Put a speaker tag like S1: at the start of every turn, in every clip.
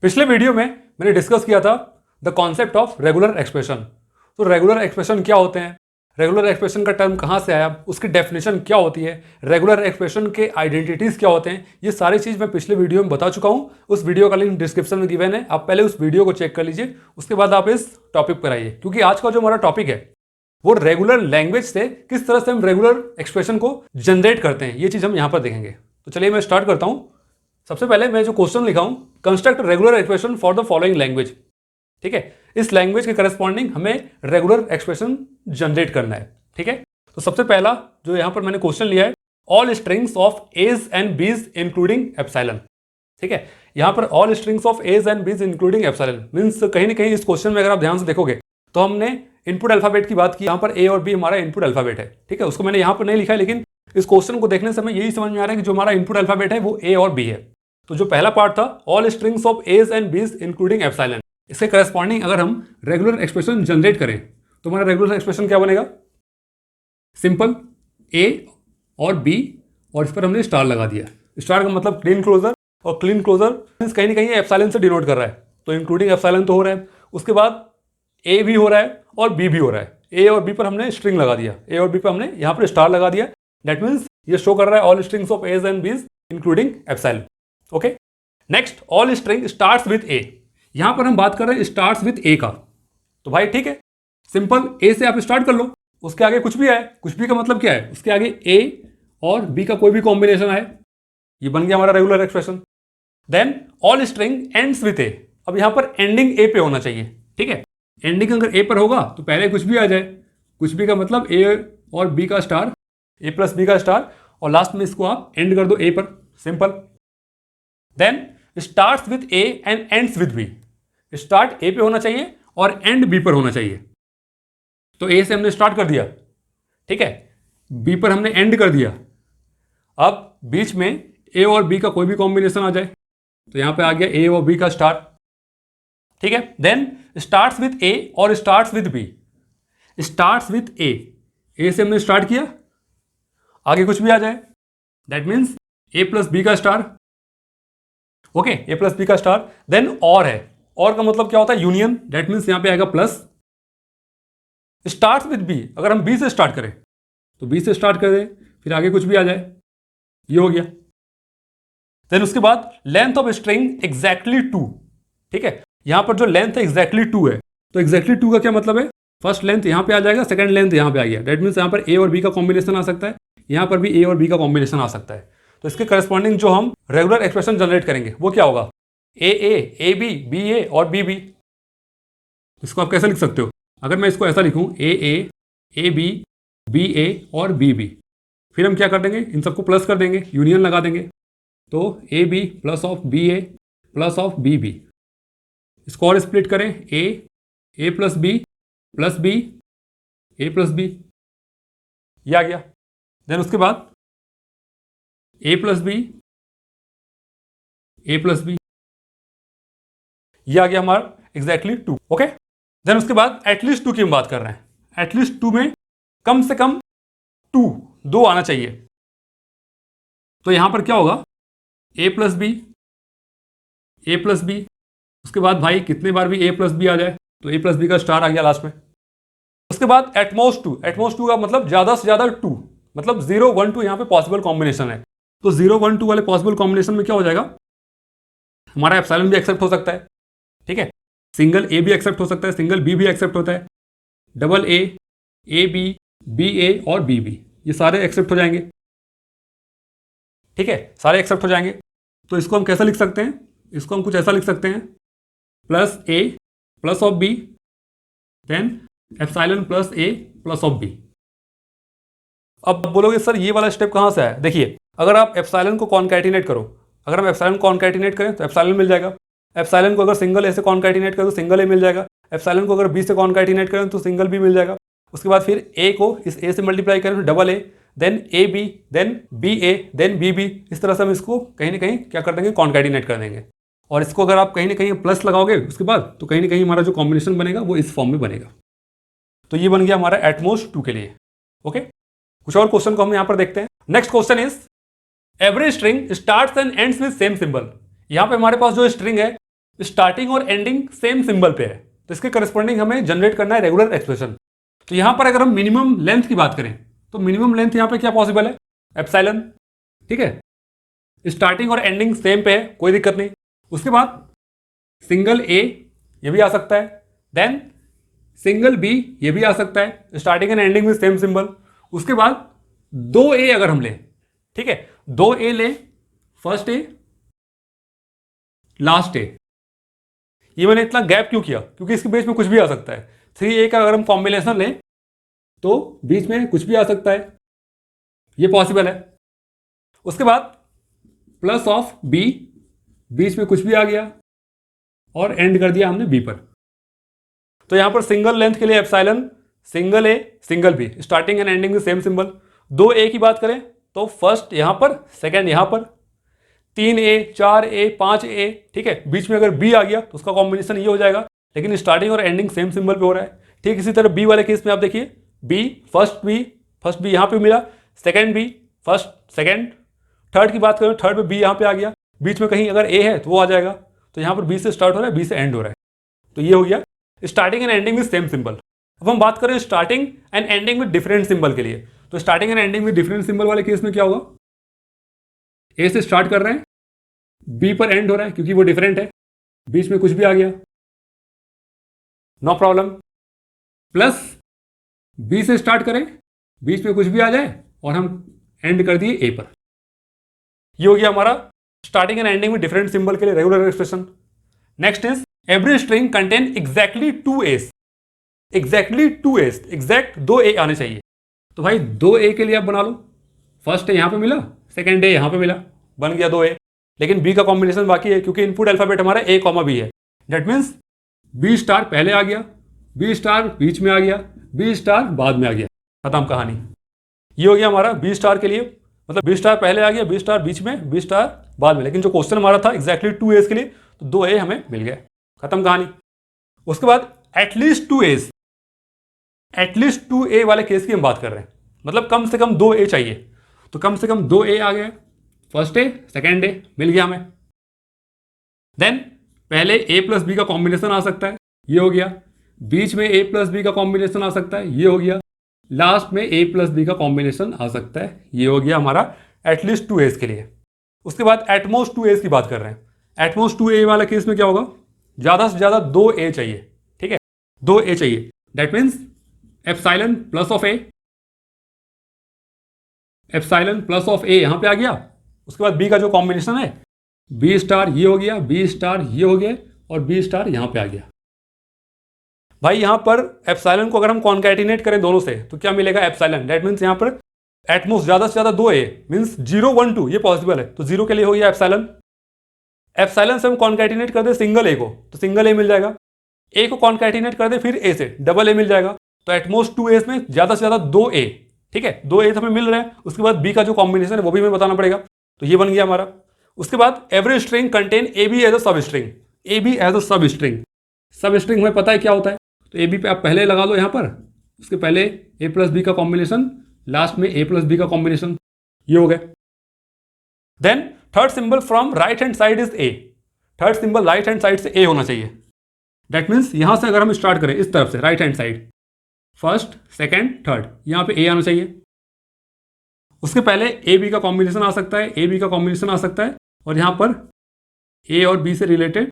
S1: पिछले वीडियो में मैंने डिस्कस किया था the concept of regular expression. तो रेगुलर एक्सप्रेशन क्या होते हैं, रेगुलर एक्सप्रेशन का टर्म कहाँ से आया, उसकी डेफिनेशन क्या होती है, रेगुलर एक्सप्रेशन के आइडेंटिटीज क्या होते हैं, ये सारी चीज़ मैं पिछले वीडियो में बता चुका हूँ। उस वीडियो का लिंक डिस्क्रिप्शन में गिवन है, आप पहले उस वीडियो को चेक कर लीजिए, उसके बाद आप इस टॉपिक पर आइए। क्योंकि आज का जो हमारा टॉपिक है वो रेगुलर लैंग्वेज से किस तरह से हम रेगुलर एक्सप्रेशन को जनरेट करते हैं, ये चीज़ हम यहाँ पर देखेंगे। तो चलिए मैं स्टार्ट करता हूँ। सबसे पहले मैं जो क्वेश्चन लिखा हूँ, construct regular expression for the following language. ठीक है, इस लैंग्वेज के करस्पॉन्डिंग हमें रेगुलर एक्सप्रेशन जनरेट करना है। ठीक है, तो सबसे पहला जो यहां पर मैंने क्वेश्चन लिया है, all strings of a's and b's including epsilon. ठीक है, यहां पर all strings of a's and b's including epsilon means कहीं ना कहीं इस क्वेश्चन में अगर आप ध्यान से देखोगे तो हमने इनपुट अल्फाबेट की बात की, यहां पर ए और बी हमारा इनपुट अल्फाबेट है। ठीक है, उसको मैंने यहां पर नहीं लिखा है, लेकिन इस क्वेश्चन को देखने से हमें यही समझ में आ रहा है कि जो हमारा इनपुट अल्फाबेट है वो ए और बी है। तो जो पहला पार्ट था all strings of a's and b's including epsilon, इसके करस्पॉन्डिंग अगर हम रेगुलर एक्सप्रेशन जनरेट करें तो हमारा रेगुलर एक्सप्रेशन क्या बनेगा, सिंपल ए और बी और इस पर हमने स्टार लगा दिया। स्टार का मतलब क्लीन क्लोजर, और क्लीन क्लोजर मींस कहीं ना कहीं एप्सिलॉन से डिनोट कर रहा है, तो इंक्लूडिंग एप्सिलॉन तो हो रहा है। उसके बाद ए भी हो रहा है और बी भी हो रहा है। ए और बी पर हमने स्ट्रिंग लगा दिया, ए और बी पर हमने यहाँ पर स्टार लगा दिया। दैट मीन्स ये शो कर रहा है all strings of a's and b's including epsilon. Okay, next all string starts with a. यहां पर हम बात कर रहे हैं स्टार्ट्स विद ए का, तो भाई ठीक है, सिंपल ए से आप स्टार्ट कर लो, उसके आगे कुछ भी आए, कुछ भी का मतलब क्या है, उसके आगे ए और बी का कोई भी कॉम्बिनेशन आए, ये बन गया हमारा regular expression. Then all string ends with a. अब यहां पर एंडिंग ए पे होना चाहिए। ठीक है, एंडिंग अगर ए पर होगा तो पहले कुछ भी आ जाए, कुछ भी का मतलब ए और बी का स्टार, ए प्लस बी का स्टार, और लास्ट में इसको आप एंड कर दो ए पर, simple. Then starts with a and ends with b. Start a पे होना चाहिए और एंड बी पर होना चाहिए। तो ए से हमने स्टार्ट कर दिया, ठीक है, बी पर हमने एंड कर दिया। अब बीच में ए और बी का कोई भी कॉम्बिनेशन आ जाए, तो यहां पे आ गया ए और बी का स्टार। ठीक है, देन स्टार्ट्स विद ए और starts with b. Starts with a से हमने स्टार्ट किया, आगे कुछ भी आ जाए, that means a plus b का star. Okay, a plus b का स्टार। देन और है, और का मतलब क्या होता है, यूनियन, दैट मीन्स यहां पे आएगा प्लस। स्टार्ट्स विद बी, अगर हम बी से स्टार्ट करें तो बी से स्टार्ट कर दें, फिर आगे कुछ भी आ जाए, ये हो गया। देन उसके बाद लेंथ ऑफ स्ट्रिंग एग्जैक्टली 2। ठीक है, यहां पर जो लेंथ है एग्जैक्टली 2 है, तो एग्जैक्टली 2 का क्या मतलब है, फर्स्ट लेंथ यहां पे आ जाएगा, सेकंड लेंथ यहां पे आ गया, दैट मीन्स यहां पर ए और बी का कॉम्बिनेशन आ सकता है, यहां पर भी ए और बी का कॉम्बिनेशन आ सकता है। तो इसके करस्पॉन्डिंग जो हम रेगुलर एक्सप्रेशन जनरेट करेंगे वो क्या होगा, ए बी ए और बी बी। इसको आप कैसे लिख सकते हो, अगर मैं इसको ऐसा लिखूं ए बी ए और बी बी, फिर हम क्या कर देंगे, इन सबको प्लस कर देंगे, यूनियन लगा देंगे, तो a b plus of b a plus of b b. इसको और स्प्लिट करें, a plus b a plus b, ये आ गया। देन उसके बाद ए प्लस बी ये आ गया हमारा एग्जैक्टली 2। ओके, देन उसके बाद एटलीस्ट 2 की हम बात कर रहे हैं, एटलीस्ट 2 में कम से कम 2 आना चाहिए। तो यहां पर क्या होगा, ए प्लस बी, उसके बाद भाई कितने बार भी ए प्लस बी आ जाए तो ए प्लस बी का स्टार आ गया लास्ट में। उसके बाद एटमोस्ट 2 का मतलब ज्यादा से ज्यादा 2, मतलब 0 1 2 यहां पे पॉसिबल कॉम्बिनेशन है, तो 0 1 2 वाले पॉसिबल कॉम्बिनेशन में क्या हो जाएगा, हमारा एप्सिलॉन भी एक्सेप्ट हो सकता है। ठीक है, सिंगल ए भी एक्सेप्ट हो सकता है, सिंगल बी भी एक्सेप्ट होता है, डबल ए बी ए और बी बी, ये सारे एक्सेप्ट हो जाएंगे। ठीक है, सारे एक्सेप्ट हो जाएंगे। तो इसको हम कैसा लिख सकते हैं, इसको हम कुछ ऐसा लिख सकते हैं, plus a plus of b, then epsilon plus a plus of b. अब बोलोगे सर ये वाला स्टेप कहां से आया, देखिए अगर आप एप्सिलॉन को कॉन्कैटिनेट करो, अगर हम एप्सिलॉन कॉन्कैटिनेट करें तो एप्सिलॉन मिल जाएगा। एप्सिलॉन को अगर सिंगल ए से कॉन्कैटिनेट करें तो सिंगल ए मिल जाएगा। एप्सिलॉन को अगर बी से कॉन्कैटिनेट करें तो सिंगल बी मिल जाएगा। उसके बाद फिर ए को इस ए से मल्टीप्लाई करें तो double a, then a b, then b a, then b b. इस तरह से हम इसको कहीं ना कहीं क्या कर देंगे, कॉन्कैटिनेट कर देंगे। और इसको अगर आप कहीं ना कहीं प्लस लगाओगे उसके बाद, तो कहीं ना कहीं हमारा जो कॉम्बिनेशन बनेगा वो इस फॉर्म में बनेगा। तो ये बन गया हमारा एटमोस्ट 2 के लिए। ओके, कुछ और क्वेश्चन को हम यहां पर देखते हैं। Next question is every string starts and ends with same symbol. यहां पे हमारे पास जो स्ट्रिंग है स्टार्टिंग और एंडिंग सेम सिंबल पे है, तो इसके करस्पॉन्डिंग हमें जनरेट करना है रेगुलर एक्सप्रेशन। तो यहां पर अगर हम मिनिमम लेंथ की बात करें तो मिनिमम लेंथ यहां पे क्या पॉसिबल है, एप्सिलॉन। ठीक है, स्टार्टिंग और एंडिंग सेम पे है, कोई दिक्कत नहीं। उसके बाद सिंगल ए ये भी आ सकता है, देन सिंगल बी ये भी आ सकता है, स्टार्टिंग एंड एंडिंग में सेम सिंबल। उसके बाद दो ए अगर हम लें, ठीक है, दो ए लें, फर्स्ट ए लास्ट ए। ये मैंने इतना गैप क्यों किया, क्योंकि इसके बीच में कुछ भी आ सकता है। 3A का अगर हम कॉम्बिनेशन लें तो बीच में कुछ भी आ सकता है, ये पॉसिबल है। उसके बाद प्लस ऑफ बी, बीच में कुछ भी आ गया और एंड कर दिया हमने बी पर। तो यहां पर सिंगल लेंथ के लिए epsilon, single a single b, starting and ending में सेम सिंबल। दो ए की बात करें तो फर्स्ट यहां पर, सेकेंड यहां पर, 3A 4A 5A, ठीक है, बीच में अगर बी आ गया तो उसका कॉम्बिनेशन ये हो जाएगा, लेकिन स्टार्टिंग और एंडिंग सेम सिंबल पे हो रहा है। ठीक इसी तरह बी वाले केस में आप देखिए, बी फर्स्ट बी यहां पे मिला, second b, first second, third की बात करें थर्ड में बी यहां पे आ गया, बीच में कहीं अगर ए है तो वो आ जाएगा। तो यहां पर बी से स्टार्ट हो रहा है, बी से एंड हो रहा है, तो ये हो गया starting and ending with same symbol. अब हम बात करें starting and ending with different symbol के लिए, तो starting and ending with different symbol वाले केस में क्या होगा, ए से स्टार्ट कर रहे हैं, बी पर एंड हो रहा है क्योंकि वो डिफरेंट है, बीच में कुछ भी आ गया, नो प्रॉब्लम। प्लस बी से स्टार्ट करें, बीच में कुछ भी आ जाए और हम एंड कर दिए ए पर। ये हो गया हमारा स्टार्टिंग एंड एंडिंग में डिफरेंट सिंबल के लिए regular expression. Next is every string contain exactly 2 S, exactly 2 S, exact 2 ए आने चाहिए। तो भाई 2 ए के लिए आप बना लो, फर्स्ट ए यहां पे मिला, सेकेंड ए यहां पे मिला, बन गया 2 ए। लेकिन बी का कॉम्बिनेशन बाकी है क्योंकि इनपुट अल्फाबेट हमारा ए कॉमा बी है। दैट मीन्स बी स्टार पहले आ गया, बी स्टार बीच में आ गया, बी स्टार बाद में आ गया, खत्म कहानी। ये हो गया हमारा बी स्टार के लिए, मतलब बी स्टार पहले आ गया, बी स्टार बीच में, बी स्टार बाद में। लेकिन जो क्वेश्चन हमारा था एग्जैक्टली 2 एस के लिए, तो 2 ए हमें मिल गया, खत्म कहानी। उसके बाद एटलीस्ट 2 एस, एटलीस्ट 2 ए वाले केस की हम बात कर रहे हैं, मतलब कम से कम 2 ए चाहिए। तो कम से कम 2 ए आ गए, फर्स्ट ए सेकेंड ए मिल गया हमें। देन पहले ए प्लस बी का कॉम्बिनेशन आ सकता है, ये हो गया, बीच में ए प्लस बी का कॉम्बिनेशन आ सकता है, ये हो गया, लास्ट में ए प्लस बी का कॉम्बिनेशन आ सकता है, ये हो गया हमारा एटलीस्ट 2 एस के लिए। उसके बाद एटमोस्ट 2 एस की बात कर रहे हैं। एटमोस्ट 2 ए वाला केस में क्या होगा, ज्यादा से ज्यादा 2 ए चाहिए, ठीक है, 2 ए चाहिए। That means epsilon plus of a, epsilon plus of a यहां पे आ गया। उसके बाद बी का जो कॉम्बिनेशन है, बी स्टार ये हो गया, बी स्टार ये हो गया और बी स्टार यहां पे आ गया। भाई यहां पर एप्सिलॉन को अगर हम कॉन्कैटिनेट करें दोनों से तो क्या मिलेगा, एप्सिलॉन। दैट मीन्स यहां पर एटमोस्ट ज्यादा से ज्यादा 2 ए मीन्स 0 1 2 ये पॉसिबल है, तो 0 के लिए हो गया एप्सिलॉन। एप्सिलॉन से हम कॉन्कैटिनेट कर दे सिंगल ए को तो सिंगल ए मिल जाएगा, ए को कॉन्कैटिनेट कर दे फिर ए से डबल ए मिल जाएगा। तो एटमोस्ट 2 एस में ज्यादा से ज्यादा 2 ए, ठीक है, 2 ए हमें मिल रहे हैं। उसके बाद बी का जो कॉम्बिनेशन है वो भी हमें बताना पड़ेगा, तो ये बन गया हमारा। उसके बाद every string contain a b as a substring, a b as a substring. सब स्ट्रिंग हमें पता है क्या होता है, तो ए बी पे आप पहले लगा लो यहां पर, उसके पहले ए प्लस बी का कॉम्बिनेशन, लास्ट में ए प्लस बी का कॉम्बिनेशन, ये हो गया। Then third symbol from right hand side is a, third symbol right hand side से ए होना चाहिए। दैट मीन्स यहां से अगर हम स्टार्ट करें इस तरफ से right hand side, first second third, यहां पे ए आना चाहिए। उसके पहले ए बी का कॉम्बिनेशन आ सकता है, ए बी का कॉम्बिनेशन आ सकता है, और यहां पर ए और बी से रिलेटेड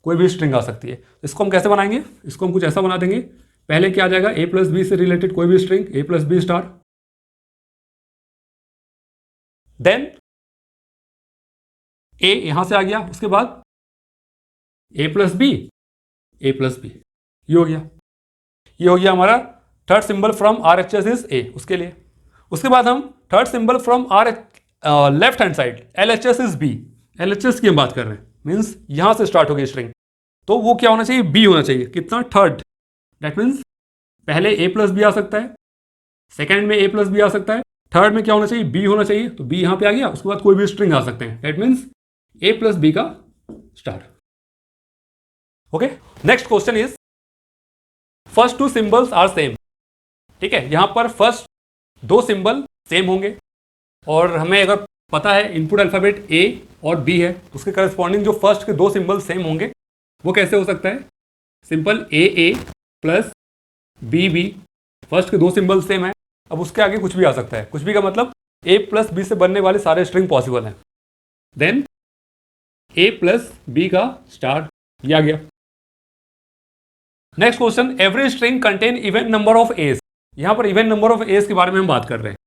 S1: कोई भी स्ट्रिंग आ सकती है। इसको हम कैसे बनाएंगे, इसको हम कुछ ऐसा बना देंगे, पहले क्या आ जाएगा, ए प्लस बी से रिलेटेड कोई भी string, a plus b star, then a यहां से आ गया, उसके बाद a plus b, a plus b, ये हो गया। ये हो गया हमारा third symbol from R H S is a, उसके लिए। उसके बाद हम third symbol from R left hand side L H S is b, L H S की हम बात कर रहे हैं, मीन्स यहां से स्टार्ट हो गई स्ट्रिंग, तो वो क्या होना चाहिए, बी होना चाहिए। कितना, थर्ड। दैट मीन्स पहले ए प्लस बी आ सकता है, सेकेंड में ए प्लस बी आ सकता है, थर्ड में क्या होना चाहिए, बी होना चाहिए, तो बी यहां पे आ गया। उसके बाद कोई भी स्ट्रिंग आ सकते हैं, that means a plus b का star. Okay, next question is first 2 symbols are same, ठीक है, यहां पर फर्स्ट 2 सिंबल सेम होंगे, और हमें अगर पता है इनपुट अल्फाबेट ए और बी है तो उसके करस्पॉन्डिंग जो फर्स्ट के 2 सिंबल सेम होंगे, वो कैसे हो सकता है? सिंपल ए प्लस बी, फर्स्ट के दो सिंबल सेम है, अब उसके आगे कुछ भी आ सकता है। कुछ भी का मतलब ए प्लस बी से बनने वाले सारे स्ट्रिंग पॉसिबल हैं। देन ए प्लस बी का स्टार, ये आ गया। Next question, every string contain even number of a's. यहां पर इवन नंबर ऑफ एज के बारे में हम बात कर रहे हैं।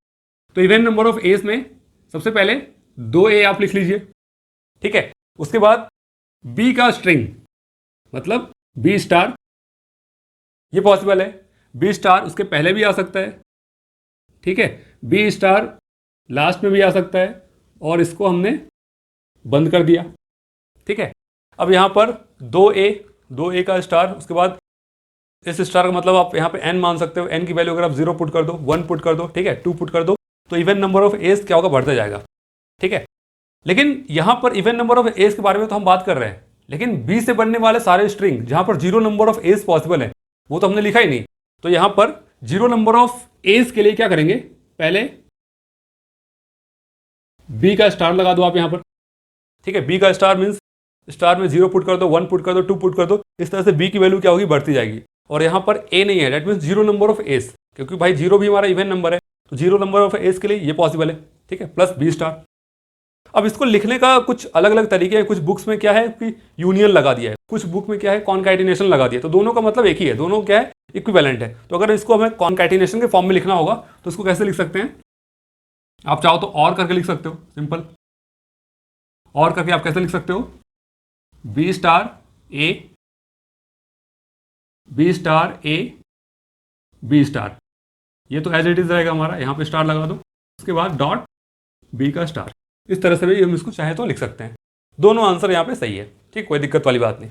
S1: तो इवन नंबर ऑफ एज में सबसे पहले 2a आप लिख लीजिए, ठीक है। उसके बाद बी का स्ट्रिंग मतलब बी स्टार, ये पॉसिबल है। बी स्टार उसके पहले भी आ सकता है, ठीक है। बी स्टार लास्ट में भी आ सकता है, और इसको हमने बंद कर दिया, ठीक है। अब यहां पर 2a का स्टार, उसके बाद इस स्टार का मतलब आप यहां पे n मान सकते हो। n की वैल्यू अगर आप 0 पुट कर दो, 1 पुट कर दो, ठीक है, 2 पुट कर दो, तो इवन नंबर ऑफ एज क्या होगा? बढ़ता जाएगा, ठीक है। लेकिन यहां पर इवन नंबर ऑफ एज के बारे में तो हम बात कर रहे हैं, लेकिन बी से बनने वाले सारे स्ट्रिंग जहां पर 0 नंबर ऑफ एज पॉसिबल है वो तो हमने लिखा ही नहीं। तो यहां पर 0 नंबर ऑफ एज के लिए क्या करेंगे? पहले बी का स्टार लगा दो आप यहां पर, ठीक है। बी का स्टार मीन्स स्टार में 0 पुट कर दो, 1 पुट कर दो, 2 पुट कर दो, इस तरह से बी की वैल्यू क्या होगी? बढ़ती जाएगी। और यहां पर ए नहीं है, that means 0 number of a's, क्योंकि भाई 0 भी हमारा इवन नंबर है, तो 0 नंबर ऑफ एज के लिए ये पॉसिबल है, ठीक है, प्लस बी स्टार। अब इसको लिखने का कुछ अलग अलग तरीके हैं। कुछ बुक्स में क्या है कि यूनियन लगा दिया है, कुछ बुक में क्या है कॉन्कैटिनेशन लगा दिया है। तो दोनों का मतलब एक ही है, दोनों क्या है? इक्विवेलेंट है। तो अगर इसको हमें कॉन्कैटिनेशन के फॉर्म में लिखना होगा तो इसको कैसे लिख सकते हैं? आप चाहो तो और करके लिख सकते हो, सिंपल और करके आप कैसे लिख सकते हो? B star a, b star a, b star, ये तो एज इट इज रहेगा हमारा, यहां पे स्टार लगा दो, उसके बाद डॉट बी का स्टार। इस तरह से भी हम इसको चाहे तो लिख सकते हैं। दोनों आंसर यहां पे सही है, ठीक, कोई दिक्कत वाली बात नहीं।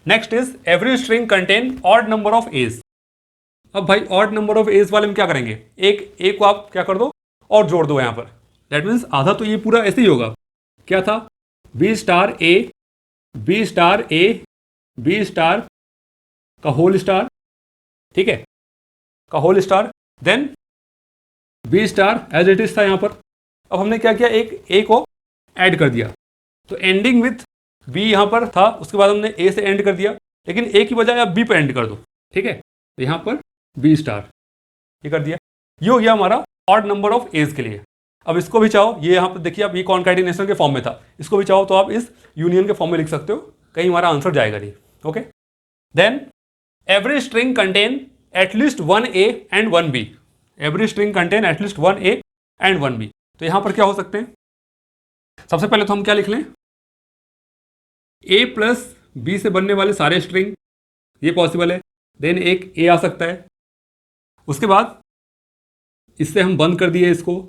S1: Next is every string contain odd number of a's. अब भाई ऑड नंबर ऑफ एज वाले में क्या करेंगे? एक को आप क्या कर दो? और जोड़ दो यहां पर, दैट मीन्स आधा तो ये पूरा ऐसे ही होगा। क्या था? B star a, b star a, b star का होल स्टार, ठीक है, का whole star, then b star as it is था यहां पर। अब हमने क्या किया? एक ए को ऐड कर दिया, तो एंडिंग विथ बी यहां पर था, उसके बाद हमने ए से एंड कर दिया, लेकिन ए की बजाय आप बी पे एंड कर दो, ठीक है। तो यहां पर बी स्टार ये कर दिया। ये हो गया हमारा ऑड नंबर ऑफ एज के लिए। अब इसको भी चाहो, ये यहां पर देखिए, आप ये कॉन्कैटिनेशन के फॉर्म में था, इसको भी चाहो तो आप इस यूनियन के फॉर्म में लिख सकते हो, कहीं हमारा आंसर जाएगा नहीं, okay. Then every string contain at least 1a and 1b। Every string contain at least 1a and 1b। तो यहां पर क्या हो सकते हैं? सबसे पहले तो हम क्या लिख लें? a प्लस बी से बनने वाले सारे स्ट्रिंग, ये पॉसिबल है। देन एक a आ सकता है, उसके बाद इससे हम बंद कर दिए इसको,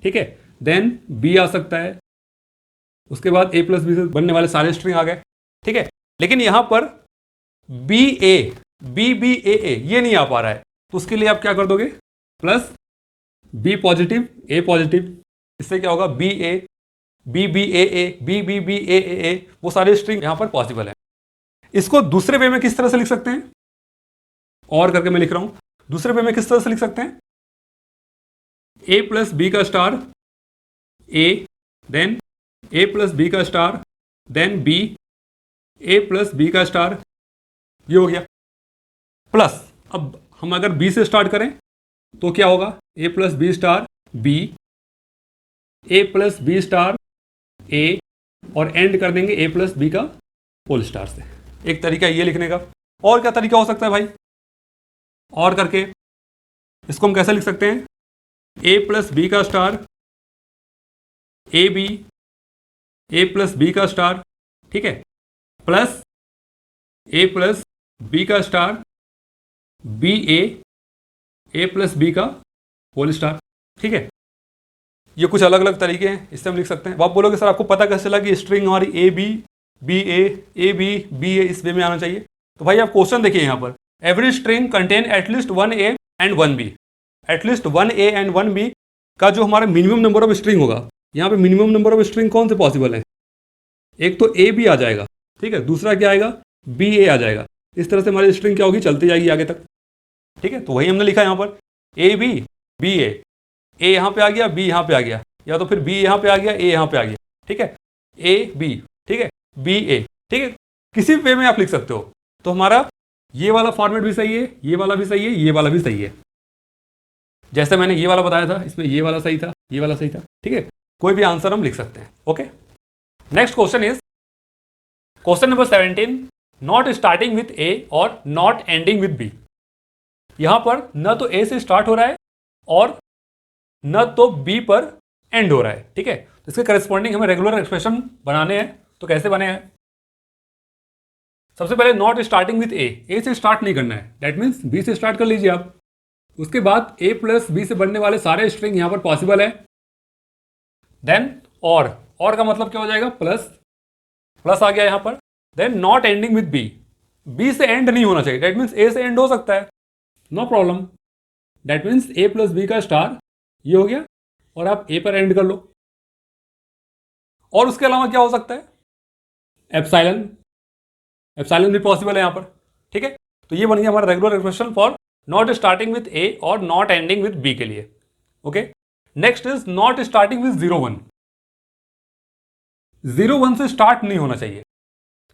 S1: ठीक है। देन b आ सकता है, उसके बाद a प्लस बी से बनने वाले सारे स्ट्रिंग आ गए, ठीक है। लेकिन यहां पर बी ए, बी बी ए ये नहीं आ पा रहा है, तो उसके लिए आप क्या कर दोगे? प्लस बी पॉजिटिव ए पॉजिटिव, इससे क्या होगा? B a, b b a, b B b ए, वो सारे स्ट्रिंग यहां पर पॉसिबल है। इसको दूसरे वे में किस तरह से लिख सकते हैं? और करके मैं लिख रहा हूं, दूसरे वे में किस तरह से लिख सकते हैं? ए प्लस बी का star A, then a plus b का star, then b, a plus b का स्टार, ये हो गया। प्लस अब हम अगर बी से स्टार्ट करें तो क्या होगा? ए plus b star b, a plus b star ए, और एंड कर देंगे ए प्लस बी का होल स्टार से। एक तरीका ये लिखने का। और क्या तरीका हो सकता है भाई? और करके इसको हम कैसे लिख सकते हैं? ए प्लस बी का star a b, a plus b का स्टार, ठीक है, प्लस ए प्लस बी का star b a plus b का होल स्टार, ठीक है। ये कुछ अलग अलग तरीके हैं, इससे हम लिख सकते हैं। अब आप बोलोगे सर आपको पता कैसे चला कि स्ट्रिंग हमारी a b, b a b, b a इस वे में आना चाहिए? तो भाई आप क्वेश्चन देखिए यहाँ पर, every string contain at least 1a and 1b। At least 1a and 1b का जो हमारा मिनिमम नंबर ऑफ स्ट्रिंग होगा, यहाँ पे मिनिमम नंबर ऑफ स्ट्रिंग कौन से पॉसिबल है? एक तो ए बी आ जाएगा, ठीक है, दूसरा क्या आएगा? बी ए आ जाएगा। इस तरह से हमारी स्ट्रिंग क्या होगी? चलती जाएगी आगे तक, ठीक है। तो वही हमने लिखा यहाँ पर, ए बी ए यहाँ पे आ गया, बी यहाँ पे आ गया, या तो फिर बी यहाँ पे आ गया, ए यहाँ पे आ गया, ठीक है, ए बी, ठीक है, बी ए, ठीक है। किसी वे में आप लिख सकते हो। तो हमारा ये वाला फॉर्मेट भी सही है, ये वाला भी सही है, ये वाला भी सही है। जैसे मैंने ये वाला बताया था, इसमें ये वाला सही था, ये वाला सही था, ठीक है। कोई भी आंसर हम लिख सकते हैं। Okay, next question is question number 17, not starting with a और नॉट एंडिंग विथ बी। यहां पर न तो ए से स्टार्ट हो रहा है और न तो बी पर एंड हो रहा है, ठीक है। तो इसके करस्पॉन्डिंग हमें रेगुलर एक्सप्रेशन बनाने हैं। तो कैसे बने हैं? सबसे पहले नॉट स्टार्टिंग विथ ए से स्टार्ट नहीं करना है, दैट मीन्स बी से स्टार्ट कर लीजिए आप। उसके बाद ए प्लस बी से बनने वाले सारे स्ट्रिंग यहां पर पॉसिबल है। देन और का मतलब क्या हो जाएगा? प्लस, प्लस आ गया यहां पर। Then not ending with b, b से एंड नहीं होना चाहिए, दैट मीन्स ए से एंड हो सकता है, no problem. That means a plus b का स्टार ये हो गया और आप ए पर एंड कर लो। और उसके अलावा क्या हो सकता है? एप्सिलॉन, एप्सिलॉन भी पॉसिबल है यहां पर, ठीक है। तो ये बन गया हमारा regular expression for not starting with a और नॉट एंडिंग विथ बी के लिए। Okay, next is not starting with 0 1। 0 1 से स्टार्ट नहीं होना चाहिए।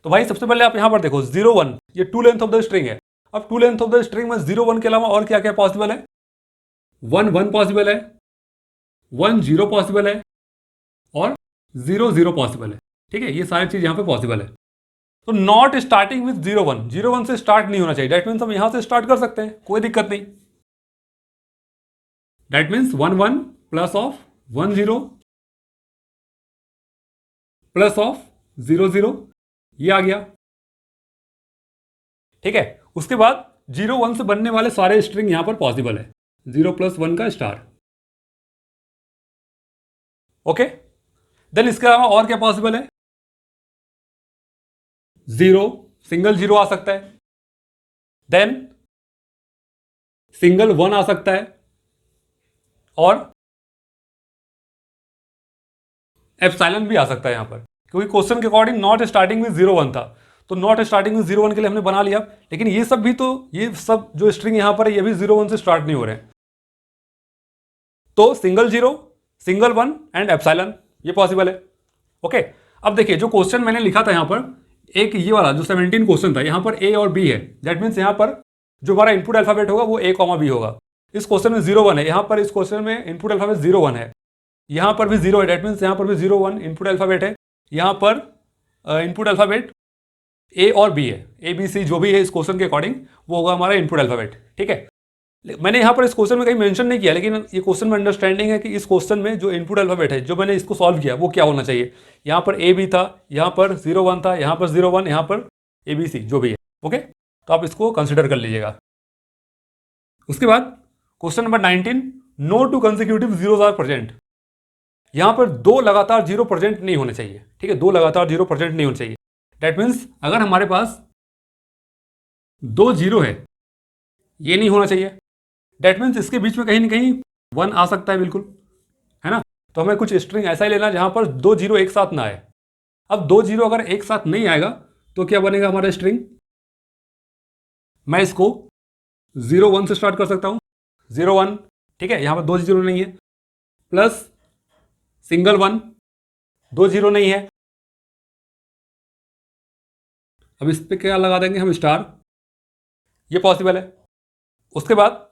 S1: तो भाई सबसे पहले आप यहां पर देखो 0 1, ये two length of the string है। अब two length of the string में 0 1 के अलावा और क्या क्या पॉसिबल है? 1 1 पॉसिबल है, 1 0 पॉसिबल है और 0 0 पॉसिबल है, ठीक है। ये सारी चीज यहां पे पॉसिबल है। तो नॉट स्टार्टिंग विथ 0 1, 0 1 से स्टार्ट नहीं होना चाहिए, दैट मीन्स हम यहां से स्टार्ट कर सकते हैं, कोई दिक्कत नहीं। That means 1 1 plus of 1 0 plus of 0 0, ये आ गया, ठीक है। उसके बाद 0 1 से बनने वाले सारे स्ट्रिंग यहां पर पॉसिबल है, 0 प्लस 1 का स्टार। ओके, देन इसके अलावा और क्या पॉसिबल है? 0, सिंगल 0 आ सकता है। देन सिंगल 1 आ सकता है और एप्सिलॉन भी आ सकता है यहां पर, क्योंकि क्वेश्चन के अकॉर्डिंग नॉट स्टार्टिंग विद 0 1 था। तो नॉट स्टार्टिंग विद 0 1 के लिए हमने बना लिया। लेकिन ये सब भी, तो ये सब जो स्ट्रिंग यहां पर है ये भी 0 1 से स्टार्ट नहीं हो रहे हैं। तो सिंगल 0, सिंगल 1 एंड एप्सिलॉन, ये पॉसिबल है। ओके, अब देखिए जो क्वेश्चन मैंने लिखा था यहां पर, एक ये वाला जो 17 क्वेश्चन था, यहां पर ए और बी है, दैट मीन्स यहां पर जो हमारा इनपुट अल्फाबेट होगा वो ए कॉमा बी होगा। इस क्वेश्चन में 0 1 है, यहां पर इस क्वेश्चन में इनपुट अल्फाबेट 0 1 है, यहां पर भी 0 है, दैट मीन्स यहां पर भी 0 1 इनपुट अल्फाबेट है। यहां पर इनपुट अल्फाबेट ए और बी है, ए बी सी जो भी है इस क्वेश्चन के अकॉर्डिंग वो होगा हमारा इनपुट अल्फाबेट, ठीक है। मैंने यहां पर इस क्वेश्चन में कहीं मेंशन नहीं किया, लेकिन ये क्वेश्चन में अंडरस्टैंडिंग है कि इस क्वेश्चन में जो इनपुट अल्फाबेट है जो मैंने इसको सॉल्व किया वो क्या होना चाहिए। यहां पर ए बी था, यहां पर 0 1 था, यहां पर 0 1, यहां पर ए बी सी जो भी है। ओके, तो आप इसको कंसिडर कर लीजिएगा। उसके बाद question number 19, no two consecutive zeros are present. यहां पर दो लगातार 0 प्रेजेंट नहीं होने चाहिए, ठीक है, दो लगातार 0 प्रेजेंट नहीं होने चाहिए। दैट मीन्स अगर हमारे पास 2 0 है, ये नहीं होना चाहिए। दैट मीन्स इसके बीच में कहीं ना कहीं 1 आ सकता है, बिल्कुल, है ना। तो हमें कुछ स्ट्रिंग ऐसा ही लेना जहां पर 2 0 एक साथ ना आए। अब 2 0 अगर एक साथ नहीं आएगा तो क्या बनेगा हमारा स्ट्रिंग? मैं इसको 0 1 से स्टार्ट कर सकता हूं, 0 1, ठीक है, यहां पर 2 0 नहीं है, प्लस सिंगल 1, 2 0 नहीं है। अब इस पे क्या लगा देंगे हम? स्टार, ये पॉसिबल है। उसके बाद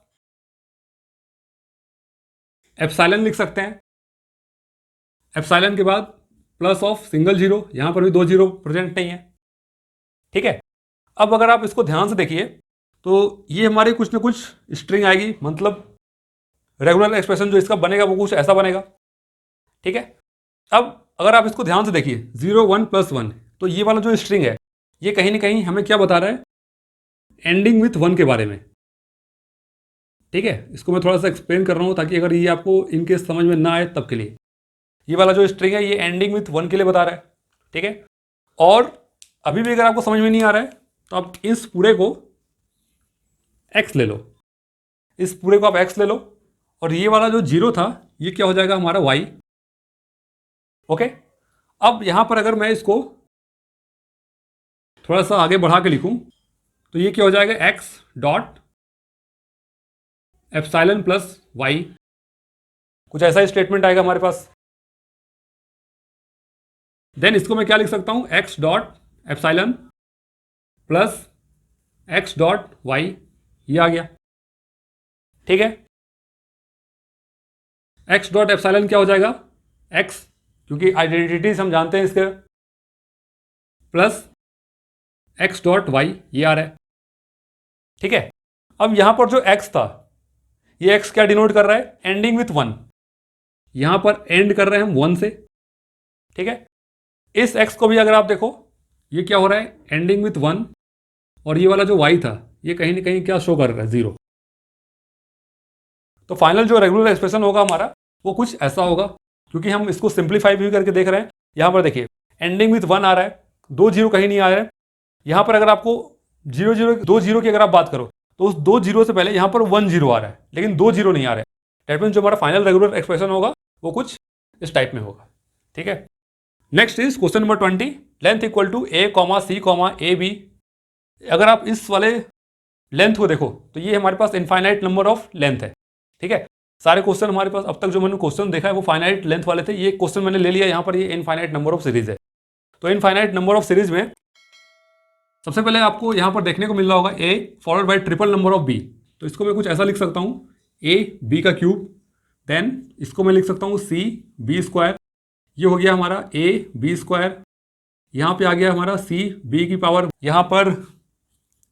S1: एप्सिलॉन लिख सकते हैं, एप्सिलॉन के बाद प्लस ऑफ सिंगल 0, यहां पर भी 2 0 प्रेजेंट नहीं है, ठीक है। अब अगर आप इसको ध्यान से देखिए तो ये हमारी कुछ ना कुछ स्ट्रिंग आएगी, मतलब रेगुलर एक्सप्रेशन जो इसका बनेगा वो कुछ ऐसा बनेगा, ठीक है। अब अगर आप इसको ध्यान से देखिए 0 1 प्लस 1, तो ये वाला जो स्ट्रिंग है ये कहीं ना कहीं हमें क्या बता रहा है? एंडिंग विथ 1 के बारे में, ठीक है। इसको मैं थोड़ा सा एक्सप्लेन कर रहा हूं ताकि अगर ये आपको इनकेस समझ में ना आए तब के लिए। ये वाला जो स्ट्रिंग है ये एंडिंग विथ 1 के लिए बता रहा है, ठीक है। और अभी भी अगर आपको समझ में नहीं आ रहा है तो आप इस पूरे को x ले लो, इस पूरे को आप x ले लो, और ये वाला जो 0 था ये क्या हो जाएगा हमारा y। ओके, अब यहां पर अगर मैं इसको थोड़ा सा आगे बढ़ा के लिखूं तो ये क्या हो जाएगा? x dot epsilon plus y, कुछ ऐसा स्टेटमेंट आएगा हमारे पास। देन इसको मैं क्या लिख सकता हूं? x dot epsilon plus x dot y, ये आ गया। ठीक है, एक्स डॉट एप्सिलॉन क्या हो जाएगा, एक्स, क्योंकि आइडेंटिटीज हम जानते हैं इसके, प्लस एक्स डॉट वाई, ये आ रहा है। ठीक है, अब यहां पर जो एक्स था, ये एक्स क्या डिनोट कर रहा है, एंडिंग विथ 1, यहां पर एंड कर रहे हैं हम 1 से। ठीक है, इस एक्स को भी अगर आप देखो, ये क्या हो रहा है, एंडिंग विथ 1, और ये वाला जो वाई था ये कहीं ना कहीं क्या शो कर रहा है, 0। तो फाइनल जो रेगुलर एक्सप्रेशन होगा हमारा वो कुछ ऐसा होगा, क्योंकि हम इसको सिंप्लीफाई भी करके देख रहे हैं। यहां पर देखिए एंडिंग विथ 1 आ रहा है, 2 जीरो कहीं नहीं आ रहा है। यहां पर अगर आपको 0 0 2 जीरो की अगर आप बात करो तो उस 2 जीरो से पहले यहां पर 1 जीरो आ रहा है, लेकिन 2 जीरो नहीं आ रहा है। दैट मीन्स जो हमारा फाइनल रेगुलर एक्सप्रेशन होगा वो कुछ इस टाइप में होगा। ठीक है, next is question number 20, length equal to a comma c comma a b. अगर आप इस वाले लेंथ को देखो तो ये हमारे पास इनफाइनाइट नंबर ऑफ लेंथ है। ठीक है, सारे क्वेश्चन हमारे पास अब तक जो मैंने क्वेश्चन देखा है वो फाइनाइट लेंथ वाले थे। ये क्वेश्चन मैंने ले लिया, यहाँ पर ये इनफाइनाइट नंबर ऑफ सीरीज है। तो इनफाइनाइट नंबर ऑफ सीरीज में सबसे पहले आपको यहाँ पर देखने को मिल रहा होगा a followed by triple number of b. तो इसको मैं कुछ ऐसा लिख सकता हूँ, ए बी का क्यूब, देन इसको मैं लिख सकता हूँ सी बी स्क्वायर, ये हो गया हमारा ए बी स्क्वायर। यहाँ पे आ गया हमारा सी बी की पावर, यहाँ पर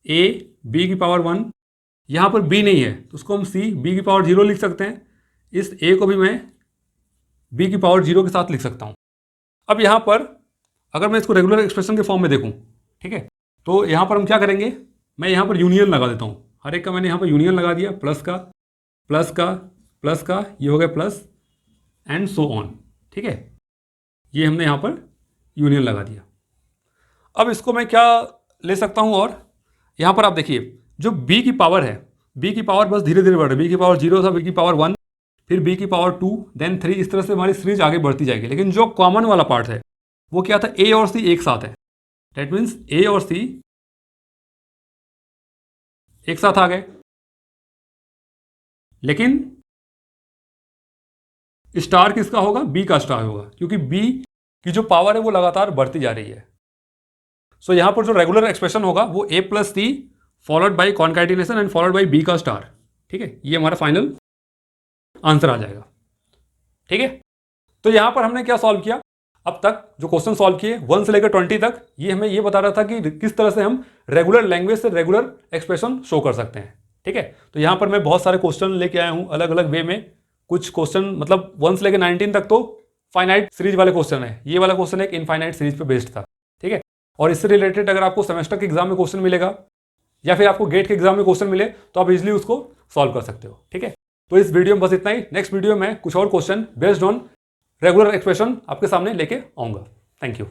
S1: ए बी की पावर 1, यहाँ पर बी नहीं है तो उसको हम सी बी की पावर 0 लिख सकते हैं। इस ए को भी मैं बी की पावर 0 के साथ लिख सकता हूँ। अब यहाँ पर अगर मैं इसको रेगुलर एक्सप्रेशन के फॉर्म में देखूँ, ठीक है, तो यहाँ पर हम क्या करेंगे, मैं यहाँ पर यूनियन लगा देता हूँ। हर एक का मैंने यहाँ पर यूनियन लगा दिया, प्लस का प्लस का प्लस का, ये हो गया प्लस एंड सो ऑन। ठीक है, ये हमने यहाँ पर यूनियन लगा दिया। अब इसको मैं क्या ले सकता हूँ, और यहाँ पर आप देखिए जो b की पावर है, b की पावर बस धीरे धीरे बढ़ रही है। b की पावर 0 था, b की पावर 1, फिर b की पावर 2, देन 3, इस तरह से हमारी सीरीज आगे बढ़ती जाएगी। लेकिन जो कॉमन वाला पार्ट है वो क्या था, a और c एक साथ है। दैट मीन्स a और c एक साथ आ गए, लेकिन स्टार किसका होगा, b का स्टार होगा, क्योंकि b की जो पावर है वो लगातार बढ़ती जा रही है। सो यहां पर जो रेगुलर एक्सप्रेशन होगा वो a plus c followed by concatenation and followed by b का स्टार। ठीक है, ये हमारा फाइनल आंसर आ जाएगा। ठीक है, तो यहां पर हमने क्या सॉल्व किया, अब तक जो क्वेश्चन सॉल्व किए 1 से लेकर 20 तक, ये हमें ये बता रहा था कि किस तरह से हम रेगुलर लैंग्वेज से रेगुलर एक्सप्रेशन शो कर सकते हैं। ठीक है, तो यहां पर मैं बहुत सारे क्वेश्चन लेके आया हूं अलग अलग वे में। कुछ क्वेश्चन मतलब 1 से लेकर 19 तक तो फाइनाइट सीरीज वाले क्वेश्चन है, ये वाला क्वेश्चन एक इनफाइनाइट सीरीज पे बेस्ड था। ठीक है, और इससे रिलेटेड अगर आपको सेमेस्टर के एग्जाम में क्वेश्चन मिलेगा या फिर आपको गेट के एग्जाम में क्वेश्चन मिले तो आप इजीली उसको सॉल्व कर सकते हो। ठीक है, तो इस वीडियो में बस इतना ही। नेक्स्ट वीडियो में कुछ और question based on regular expression आपके सामने लेके आऊंगा। Thank you.